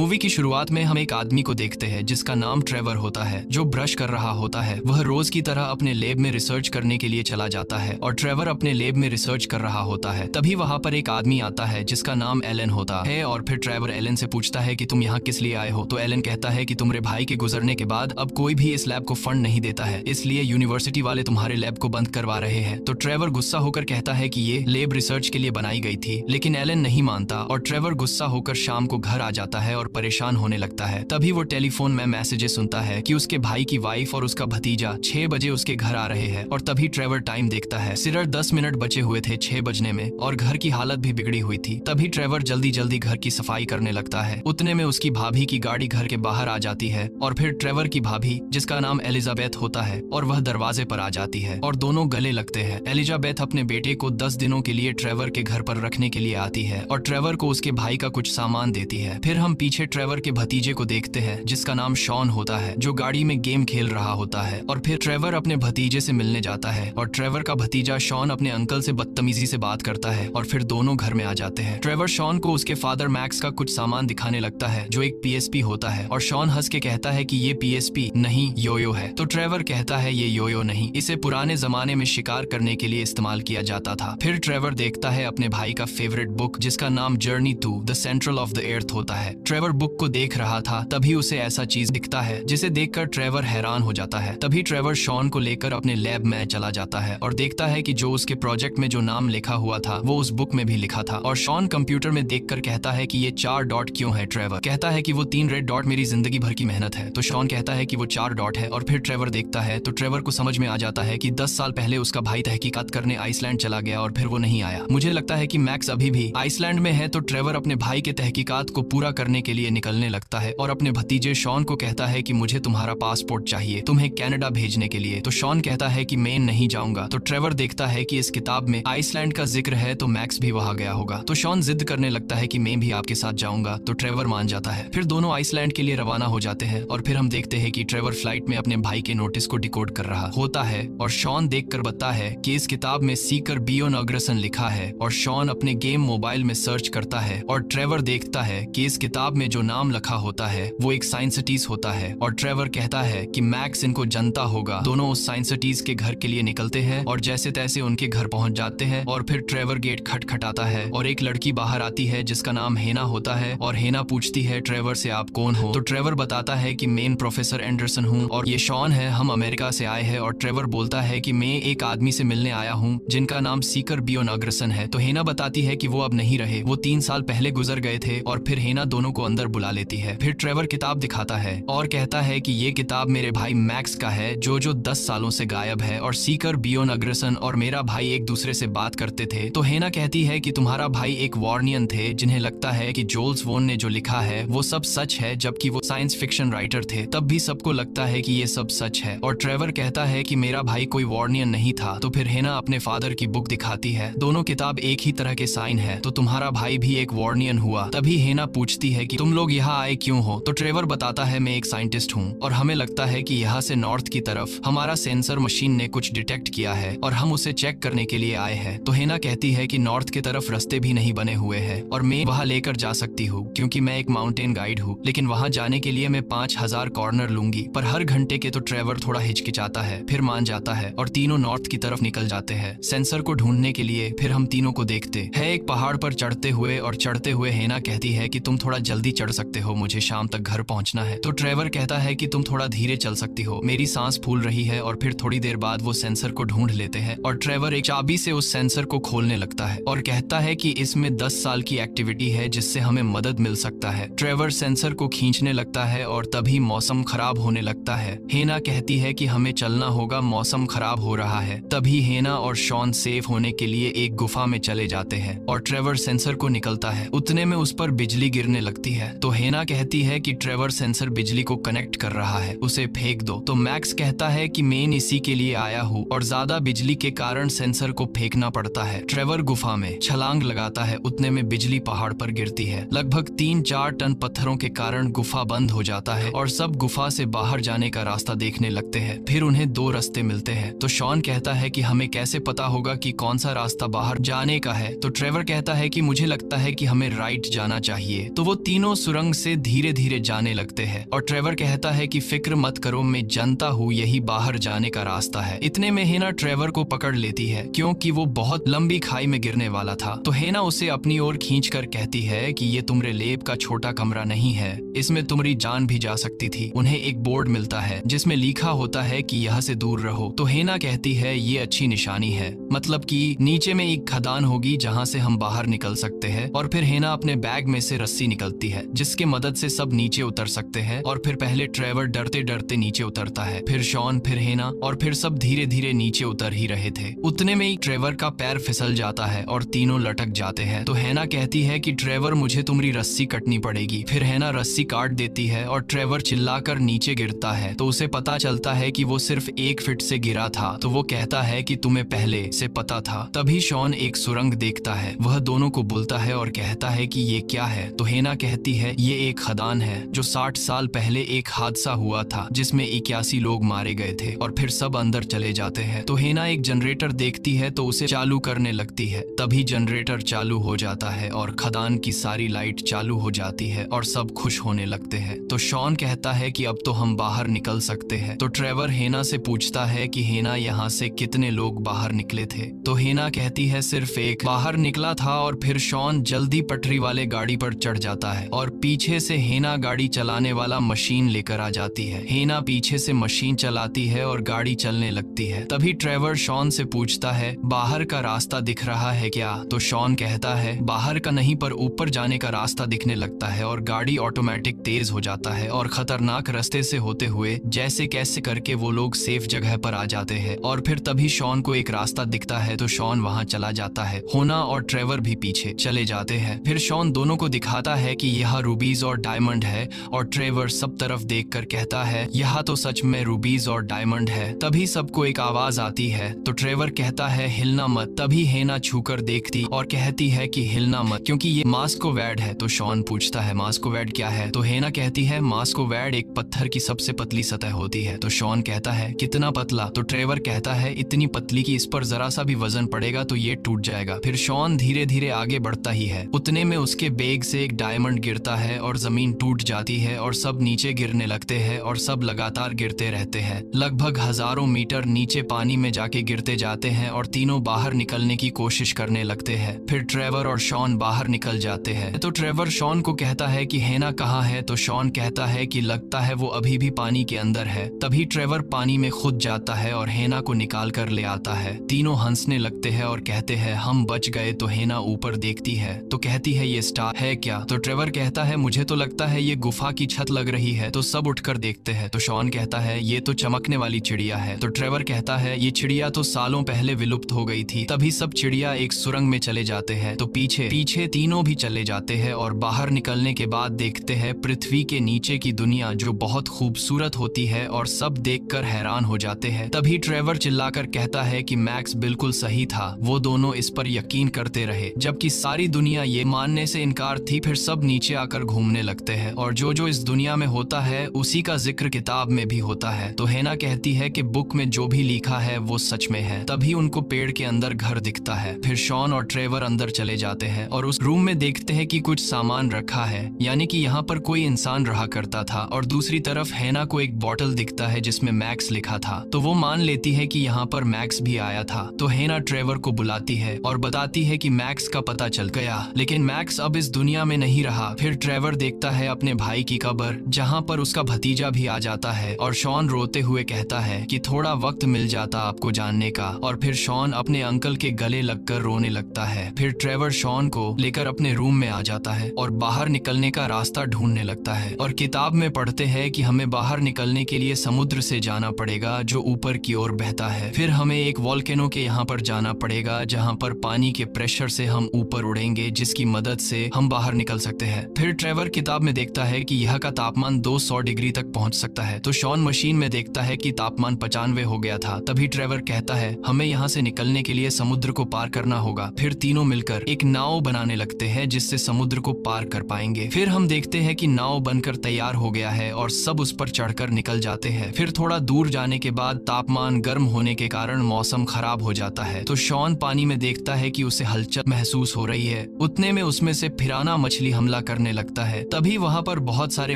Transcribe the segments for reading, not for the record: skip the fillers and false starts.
Movie की शुरुआत में हम एक आदमी को देखते हैं जिसका नाम ट्रेवर होता है, जो ब्रश कर रहा होता है। वह रोज की तरह अपने लैब में रिसर्च करने के लिए चला जाता है और ट्रेवर अपने लैब में रिसर्च कर रहा होता है। तभी वहाँ पर एक आदमी आता है जिसका नाम एलन होता है और फिर ट्रेवर एलन से पूछता है कि तुम यहाँ किस लिए आए हो। तो एलन कहता है कि तुम्हारे भाई के गुजरने के बाद अब कोई भी इस लैब को फंड नहीं देता है, इसलिए यूनिवर्सिटी वाले तुम्हारे लैब को बंद करवा रहे हैं। तो ट्रेवर गुस्सा होकर कहता है कि ये लैब रिसर्च के लिए बनाई गई थी, लेकिन एलन नहीं मानता और ट्रेवर गुस्सा होकर शाम को घर आ जाता है और परेशान होने लगता है। तभी वो टेलीफोन में मैसेजेस सुनता है कि उसके भाई की वाइफ और उसका भतीजा 6 बजे उसके घर आ रहे हैं और तभी ट्रेवर टाइम देखता है। सिर्फ 10 मिनट बचे हुए थे 6 बजने में और घर की हालत भी बिगड़ी हुई थी। तभी ट्रेवर जल्दी जल्दी घर की सफाई करने लगता है। उतने में उसकी भाभी की गाड़ी घर के बाहर आ जाती है और फिर ट्रेवर की भाभी, जिसका नाम एलिजाबेथ होता है, और वह दरवाजे पर आ जाती है और दोनों गले लगते हैं। एलिजाबेथ अपने बेटे को 10 दिनों के लिए ट्रेवर के घर पर रखने के लिए आती है और ट्रेवर को उसके भाई का कुछ सामान देती है। फिर हम पीछे ट्रेवर के भतीजे को देखते हैं जिसका नाम शॉन होता है, जो गाड़ी में गेम खेल रहा होता है। और फिर ट्रेवर अपने भतीजे से मिलने जाता है और ट्रेवर का भतीजा शॉन अपने अंकल से बदतमीजी से बात करता है और फिर दोनों घर में आ जाते हैं। ट्रेवर शॉन को उसके फादर मैक्स का कुछ सामान दिखाने लगता है जो एक पीएसपी होता है और शॉन हंस के कहता है कि ये पीएसपी नहीं, योयो है। तो ट्रेवर कहता है ये योयो नहीं, इसे पुराने जमाने में शिकार करने के लिए इस्तेमाल किया जाता था। फिर ट्रेवर देखता है अपने भाई का फेवरेट बुक जिसका नाम journey to the central of the earth होता है। ट्रेवर बुक को देख रहा था, तभी उसे ऐसा चीज दिखता है जिसे देखकर ट्रेवर हैरान हो जाता है। तभी ट्रेवर शॉन को लेकर अपने लैब में चला जाता है और देखता है कि जो उसके प्रोजेक्ट में जो नाम लिखा हुआ था वो उस बुक में भी लिखा था। और शॉन कंप्यूटर में देखकर कहता है कि ये 4 डॉट क्यों है। ट्रेवर कहता है कि वो 3 रेड डॉट मेरी जिंदगी भर की मेहनत है। तो शॉन कहता है कि वो 4 डॉट है और फिर ट्रेवर देखता है तो ट्रेवर को समझ में आ जाता है कि 10 साल पहले उसका भाई तहकीकात करने आइसलैंड चला गया और फिर वो नहीं आया। मुझे लगता है कि मैक्स अभी भी आइसलैंड में है। तो ट्रेवर अपने भाई के तहकीकात को पूरा करने के लिए निकलने लगता है और अपने भतीजे शॉन को कहता है कि मुझे तुम्हारा पासपोर्ट चाहिए तुम्हें कनाडा भेजने के लिए। तो शॉन कहता है कि मैं नहीं जाऊंगा। तो ट्रेवर देखता है कि इस किताब में आइसलैंड का जिक्र है तो मैक्स भी वहां गया होगा। तो शॉन जिद करने लगता है कि मैं भी आपके साथ जाऊंगा। तो ट्रेवर मान जाता है। फिर दोनों आइसलैंड के लिए रवाना हो जाते हैं और फिर हम देखते हैं कि ट्रेवर फ्लाइट में अपने भाई के नोटिस को डिकोड कर रहा होता है और शॉन देखकर बताता है कि इस किताब में सीकर बियॉन अग्रेसन लिखा है और शॉन अपने गेम मोबाइल में सर्च करता है और ट्रेवर देखता है कि इस किताब में जो नाम लिखा होता है वो एक साइंटिस्ट होता है और ट्रेवर कहता है कि मैक्स इनको जनता होगा। दोनों उस साइंटिस्ट के घर के लिए निकलते हैं और जैसे तैसे उनके घर पहुंच जाते हैं और फिर ट्रेवर गेट खटखटाता है और एक लड़की बाहर आती है जिसका नाम हेना होता है और हेना पूछती है ट्रेवर से आप कौन हो। तो ट्रेवर बताता है कि मैं प्रोफेसर एंडरसन हूँ और ये शॉन है, हम अमेरिका से आए हैं। और ट्रेवर बोलता है कि मैं एक आदमी से मिलने आया हूँ जिनका नाम सीकर बियॉन अग्रेसन है। तो हेना बताती है कि वो अब नहीं रहे, वो 3 साल पहले गुजर गए थे और फिर हेना दोनों को अंदर बुला लेती है। फिर ट्रेवर किताब दिखाता है और कहता है कि ये किताब मेरे भाई मैक्स का है जो 10 सालों से गायब है और सीकर बियॉन अग्रेसन और मेरा भाई एक दूसरे से बात करते थे। तो हेना कहती है कि तुम्हारा भाई एक वॉर्नियन थे जिन्हें लगता है कि जोल्स वोन ने जो लिखा है वो सब सच है, जबकि वो साइंस फिक्शन राइटर थे। तब भी सबको लगता है कि ये सब सच है। और ट्रेवर कहता है कि मेरा भाई कोई वॉर्नियन नहीं था। तो फिर हेना अपने फादर की बुक दिखाती है, दोनों किताब एक ही तरह के साइन है, तो तुम्हारा भाई भी एक वॉर्नियन हुआ। तभी हेना पूछती है कि तुम लोग यहाँ आए क्यों हो। तो ट्रेवर बताता है मैं एक साइंटिस्ट हूँ और हमें लगता है कि यहाँ से नॉर्थ की तरफ हमारा सेंसर मशीन ने कुछ डिटेक्ट किया है और हम उसे चेक करने के लिए आए हैं। तो हेना कहती है कि नॉर्थ की तरफ रास्ते भी नहीं बने हुए हैं और मैं वहाँ लेकर जा सकती हूँ क्योंकि मैं एक माउंटेन गाइड हूँ, लेकिन वहाँ जाने के लिए मैं 5000 कॉर्नर लूंगी पर हर घंटे के। तो ट्रेवर थोड़ा हिचकिचाता है, फिर मान जाता है और तीनों नॉर्थ की तरफ निकल जाते हैं सेंसर को ढूंढने के लिए। फिर हम तीनों को देखते हैं एक पहाड़ पर चढ़ते हुए हेना कहती है कि तुम थोड़ा जल्दी चढ़ सकते हो, मुझे शाम तक घर पहुंचना है। तो ट्रेवर कहता है कि तुम थोड़ा धीरे चल सकती हो, मेरी सांस फूल रही है। और फिर थोड़ी देर बाद वो सेंसर को ढूंढ लेते हैं और ट्रेवर एक चाबी से उस सेंसर को खोलने लगता है और कहता है कि इसमें 10 साल की एक्टिविटी है जिससे हमें मदद मिल सकता है। ट्रेवर सेंसर को खींचने लगता है और तभी मौसम खराब होने लगता है। हेना कहती है कि हमें चलना होगा, मौसम खराब हो रहा है। तभी हेना और शॉन सेफ होने के लिए एक गुफा में चले जाते हैं और ट्रेवर सेंसर को निकलता है। उतने में उस पर बिजली गिरने लगती है। तो हेना कहती है कि ट्रेवर सेंसर बिजली को कनेक्ट कर रहा है, उसे फेंक दो। तो मैक्स कहता है कि मैं इसी के लिए आया हूँ और ज्यादा बिजली के कारण सेंसर को फेंकना पड़ता है। ट्रेवर गुफा में छलांग लगाता है, उतने में बिजली पहाड़ पर गिरती है। लगभग 3-4 टन पत्थरों के कारण गुफा बंद हो जाता है और सब गुफा से बाहर जाने का रास्ता देखने लगते हैं। फिर उन्हें 2 रास्ते मिलते हैं। तो शॉन कहता है कि हमें कैसे पता होगा कि कौन सा रास्ता बाहर जाने का है। तो ट्रेवर कहता है कि मुझे लगता है कि हमें राइट जाना चाहिए। तो वो तीनों तीनों सुरंग से धीरे धीरे जाने लगते हैं और ट्रेवर कहता है कि फिक्र मत करो, मैं जानता हूँ यही बाहर जाने का रास्ता है। इतने में हेना ट्रेवर को पकड़ लेती है क्योंकि वो बहुत लंबी खाई में गिरने वाला था। तो हेना उसे अपनी ओर खींचकर कहती है कि ये तुम्हारे लेब का छोटा कमरा नहीं है, इसमें तुम्हारी जान भी जा सकती थी। उन्हें एक बोर्ड मिलता है जिसमें लिखा होता है कि यहाँ से दूर रहो। तो हेना कहती है ये अच्छी निशानी है, मतलब कि नीचे में एक खदान होगी जहाँ से हम बाहर निकल सकते हैं। और फिर हेना अपने बैग में से रस्सी निकलती है जिसके मदद से सब नीचे उतर सकते हैं। और फिर पहले ट्रेवर डरते डरते नीचे उतरता है, फिर शॉन, फिर हेना और फिर सब धीरे धीरे नीचे उतर ही रहे थे। उतने में ही ट्रेवर का पैर फिसल जाता है और तीनों लटक जाते हैं। तो हेना कहती है कि ट्रेवर मुझे तुम्हारी रस्सी कटनी पड़ेगी। फिर हेना रस्सी काट देती है और ट्रेवर चिल्लाकर नीचे गिरता है। तो उसे पता चलता है कि वो सिर्फ 1 फीट से गिरा था। तो वो कहता है कि तुम्हें पहले से पता था। तभी शॉन एक सुरंग देखता है, वह दोनों को बुलता है और कहता है कि ये क्या है। तो हेना कहती है ये एक खदान है जो 60 साल पहले एक हादसा हुआ था जिसमें 81 लोग मारे गए थे और फिर सब अंदर चले जाते हैं। तो हेना एक जनरेटर देखती है तो उसे चालू करने लगती है। तभी जनरेटर चालू हो जाता है और खदान की सारी लाइट चालू हो जाती है और सब खुश होने लगते हैं। तो शॉन कहता है कि अब तो हम बाहर निकल सकते हैं। तो ट्रेवर हेना से पूछता है कि हेना यहाँ से कितने लोग बाहर निकले थे। तो हेना कहती है सिर्फ एक बाहर निकला था। और फिर शॉन जल्दी पटरी वाले गाड़ी पर चढ़ जाता है और पीछे से हेना गाड़ी चलाने वाला मशीन लेकर आ जाती है। हेना पीछे से मशीन चलाती है और गाड़ी चलने लगती है। तभी ट्रेवर शॉन से पूछता है बाहर का रास्ता दिख रहा है क्या। तो शॉन कहता है बाहर का नहीं पर ऊपर जाने का रास्ता दिखने लगता है और गाड़ी ऑटोमेटिक तेज हो जाता है और खतरनाक रास्ते से होते हुए जैसे कैसे करके वो लोग सेफ जगह पर आ जाते हैं। और फिर तभी शॉन को एक रास्ता दिखता है तो शॉन वहां चला जाता है। होना और ट्रेवर भी पीछे चले जाते हैं। फिर शॉन दोनों को दिखाता है कि यह रूबीज और डायमंड है और ट्रेवर सब तरफ देखकर कहता है यह तो सच में रूबीज और डायमंड है। तभी सबको एक आवाज आती है तो ट्रेवर कहता है हिलना मत। तभी हेना छूकर देखती और कहती है कि हिलना मत क्योंकि ये मास्कोवैड है। तो शॉन पूछता है मास्कोवैड क्या है। तो हेना कहती है मास्कोवैड एक पत्थर की सबसे पतली सतह होती है। तो शॉन कहता है कितना पतला। तो ट्रेवर कहता है इतनी पतली कि इस पर जरा सा भी वजन पड़ेगा तो ये टूट जाएगा। फिर शॉन धीरे धीरे आगे बढ़ता ही है। उतने में उसके बैग से एक डायमंड गिरता है और जमीन टूट जाती है और सब नीचे गिरने लगते हैं और सब लगातार गिरते रहते हैं। लगभग हजारों मीटर नीचे पानी में जाके गिरते जाते हैं और तीनों बाहर निकलने की कोशिश करने लगते हैं। फिर ट्रेवर और शॉन बाहर निकल जाते हैं। तो ट्रेवर शॉन को कहता है कि हेना कहाँ है। तो शॉन कहता है कि लगता है वो अभी भी पानी के अंदर है। तभी ट्रेवर पानी में खुद जाता है और हेना को निकाल कर ले आता है। तीनों हंसने लगते हैं और कहते हैं हम बच गए। तो हेना ऊपर देखती है तो कहती है ये स्टार है क्या। तो ट्रेवर कहता है मुझे तो लगता है ये गुफा की छत लग रही है। तो सब उठकर देखते हैं तो शॉन कहता है ये तो चमकने वाली चिड़िया है। तो ट्रेवर कहता है ये चिड़िया तो सालों पहले विलुप्त हो गई थी। तभी सब चिड़िया एक सुरंग में चले जाते हैं। तो पीछे पीछे तीनों भी चले जाते हैं और बाहर निकलने के बाद देखते हैं पृथ्वी के नीचे की दुनिया जो बहुत खूबसूरत होती है और सब देखकर हैरान हो जाते हैं। तभी ट्रेवर चिल्लाकर कहता है कि मैक्स बिल्कुल सही था। वो दोनों इस पर यकीन करते रहे जबकि सारी दुनिया ये मानने से इनकार थी। फिर सब नीचे आकर घूमने लगते हैं और जो जो इस दुनिया में होता है उसी का जिक्र किताब में भी होता है। तो हेना कहती है कि बुक में जो भी लिखा है वो सच में है। तभी उनको पेड़ के अंदर घर दिखता है। फिर शॉन और ट्रेवर अंदर चले जाते हैं और उस रूम में देखते हैं कि कुछ सामान रखा है, यानी कि यहाँ पर कोई इंसान रहा करता था। और दूसरी तरफ हेना को एक बॉटल दिखता है जिसमें मैक्स लिखा था। तो वो मान लेती है कि यहाँ पर मैक्स भी आया था। तो हेना ट्रेवर को बुलाती है और बताती है कि मैक्स का पता चल गया, लेकिन मैक्स अब इस दुनिया में नहीं रहा। फिर ट्रेवर देखता है अपने भाई की कब्र जहाँ पर उसका भतीजा भी आ जाता है और शॉन रोते हुए कहता है कि थोड़ा वक्त मिल जाता आपको जानने का। और फिर शॉन अपने अंकल के गले लगकर रोने लगता है। फिर ट्रेवर शॉन को लेकर अपने रूम में आ जाता है और बाहर निकलने का रास्ता ढूंढने लगता है। और किताब में पढ़ते हैं कि हमें बाहर निकलने के लिए समुद्र से जाना पड़ेगा जो ऊपर की ओर बहता है। फिर हमें एक वॉल्केनो के यहाँ पर जाना पड़ेगा जहाँ पर पानी के प्रेशर से हम ऊपर उड़ेंगे जिसकी मदद से हम बाहर निकल सकते हैं। फिर ट्रेवर किताब में देखता है कि यह का तापमान 200 डिग्री तक पहुंच सकता है। तो शॉन मशीन में देखता है कि तापमान 95 हो गया था। तभी ट्रेवर कहता है हमें यहाँ से निकलने के लिए समुद्र को पार करना होगा। फिर तीनों मिलकर एक नाव बनाने लगते हैं जिससे समुद्र को पार कर पाएंगे। फिर हम देखते हैं कि नाव बनकर तैयार हो गया है और सब उस पर चढ़कर निकल जाते हैं। फिर थोड़ा दूर जाने के बाद तापमान गर्म होने के कारण मौसम खराब हो जाता है। तो शॉन पानी में देखता है कि उसे हलचल महसूस हो रही है। उतने में उसमें से फिराना मछली हमला करने करने लगता है। तभी वहाँ पर बहुत सारे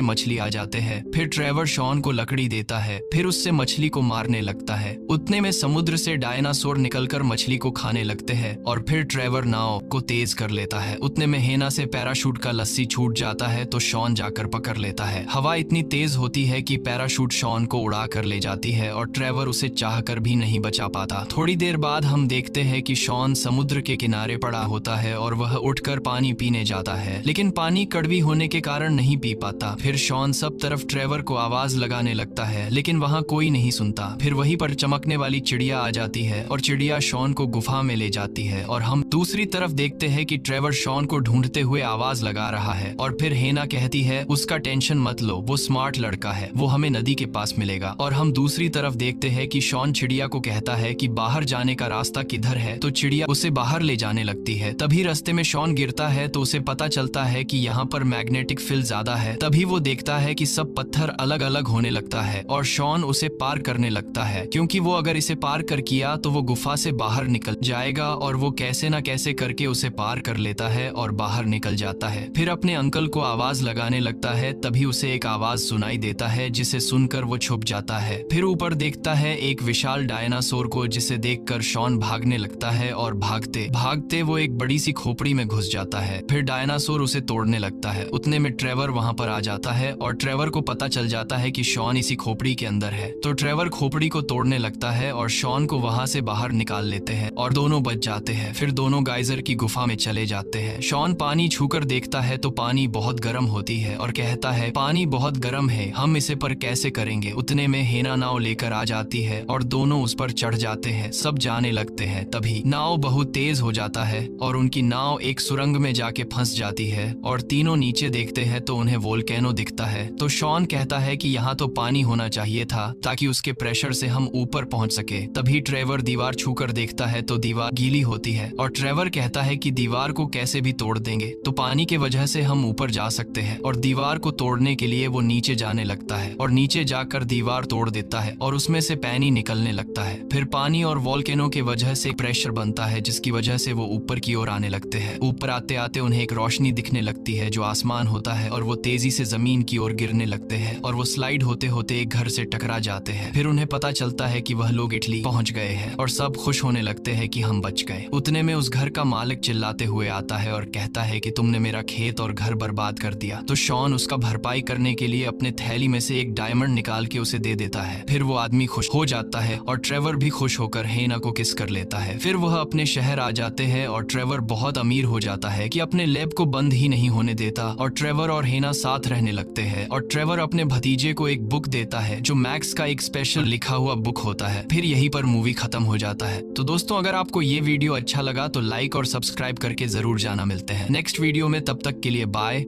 मछली आ जाते हैं। फिर ट्रेवर शॉन को लकड़ी देता है, फिर उससे मछली को मारने लगता है। उतने में समुद्र से डायनासोर निकलकर मछली को खाने लगते हैं और फिर ट्रेवर नाव को तेज कर लेता है। उतने में हेना से पैराशूट का लस्सी छूट जाता है तो शॉन जाकर पकड़ लेता है। हवा इतनी तेज होती है कि पैराशूट शॉन को उड़ा कर ले जाती है और ट्रेवर उसे चाहकर भी नहीं बचा पाता। थोड़ी देर बाद हम देखते हैं कि शॉन समुद्र के किनारे पड़ा होता है और वह उठकर पानी पीने जाता है, लेकिन पानी कड़वी होने के कारण नहीं पी पाता। फिर शॉन सब तरफ ट्रेवर को आवाज लगाने लगता है, लेकिन वहाँ कोई नहीं सुनता। फिर वहीं पर चमकने वाली चिड़िया आ जाती है और चिड़िया शॉन को गुफा में ले जाती है और हम दूसरी तरफ देखते हैं कि ट्रेवर शॉन को ढूंढते हुए आवाज लगा रहा है। और फिर हेना कहती है उसका टेंशन मत लो, वो स्मार्ट लड़का है, वो हमें नदी के पास मिलेगा। और हम दूसरी तरफ देखते हैं कि शॉन चिड़िया को कहता है कि बाहर जाने का रास्ता किधर है, तो चिड़िया उसे बाहर ले जाने लगती है। तभी रास्ते में शॉन गिरता है तो उसे पता चलता है कि यहाँ पर मैग्नेटिक फील्ड ज्यादा है। तभी वो देखता है कि सब पत्थर अलग अलग होने लगता है और शॉन उसे पार करने लगता है, क्योंकि वो अगर इसे पार कर किया तो वो गुफा से बाहर निकल जाएगा। और वो कैसे ना कैसे करके उसे पार कर लेता है और बाहर निकल जाता है। फिर अपने अंकल को आवाज लगाने लगता है, तभी उसे एक आवाज सुनाई देता है जिसे सुनकर वो छुप जाता है। फिर ऊपर देखता है एक विशाल डायनासोर को, जिसे देखकर शॉन भागने लगता है और भागते भागते वो एक बड़ी सी खोपड़ी में घुस जाता है। फिर डायनासोर उसे तोड़ने लगता है। उतने में ट्रेवर वहां पर आ जाता है और ट्रेवर को पता चल जाता है कि शॉन इसी खोपड़ी के अंदर है। तो ट्रेवर खोपड़ी को तोड़ने लगता है और शॉन को वहां से बाहर निकाल लेते हैं और दोनों बच जाते हैं। फिर दोनों गाइजर की गुफा में चले जाते हैं। शॉन पानी छूकर देखता है तो पानी बहुत गर्म होती है और कहता है पानी बहुत गर्म है, हम इसे पर कैसे करेंगे। उतने में हेना नाव लेकर आ जाती है और दोनों उस पर चढ़ जाते हैं। सब जाने लगते हैं। तभी नाव बहुत तेज हो जाता है और उनकी नाव एक सुरंग में जाके फंस जाती है और तीनों नीचे देखते हैं तो उन्हें वोल्केनो दिखता है। तो शॉन कहता है कि यहाँ तो पानी होना चाहिए था ताकि उसके प्रेशर से हम ऊपर पहुंच सके। तभी ट्रेवर दीवार छूकर देखता है तो दीवार गीली होती है और ट्रेवर कहता है कि दीवार को कैसे भी तोड़ देंगे तो पानी के वजह से हम ऊपर जा सकते हैं। और दीवार को तोड़ने के लिए वो नीचे जाने लगता है और नीचे जाकर दीवार तोड़ देता है और उसमें से पानी निकलने लगता है। फिर पानी और वोल्केनो के वजह से प्रेशर बनता है, जिसकी वजह से वो ऊपर की ओर आने लगते हैं। ऊपर आते आते उन्हें एक रोशनी दिखने लगती है जो आसमान होता है और वो तेजी से जमीन की ओर गिरने लगते हैं और वो स्लाइड होते होते एक घर से टकरा जाते हैं। फिर उन्हें पता चलता है कि वह लोग इटली पहुंच गए हैं और सब खुश होने लगते हैं कि हम बच गए। उतने में उस घर का मालिक चिल्लाते हुए आता है और कहता है कि तुमने मेरा खेत और घर बर्बाद कर दिया। तो शॉन उसका भरपाई करने के लिए अपने थैली में से एक डायमंड निकाल के उसे दे देता है। फिर वो आदमी खुश हो जाता है और ट्रेवर भी खुश होकर हेना को किस कर लेता है। फिर वह अपने शहर आ जाते हैं और ट्रेवर बहुत अमीर हो जाता है कि अपने लैब को बंद ही नहीं होने देता और ट्रेवर और हेना साथ रहने लगते हैं। और ट्रेवर अपने भतीजे को एक बुक देता है जो मैक्स का एक स्पेशल लिखा हुआ बुक होता है। फिर यहीं पर मूवी खत्म हो जाता है। तो दोस्तों, अगर आपको ये वीडियो अच्छा लगा तो लाइक और सब्सक्राइब करके जरूर जाना। मिलते हैं नेक्स्ट वीडियो में, तब तक के लिए बाय।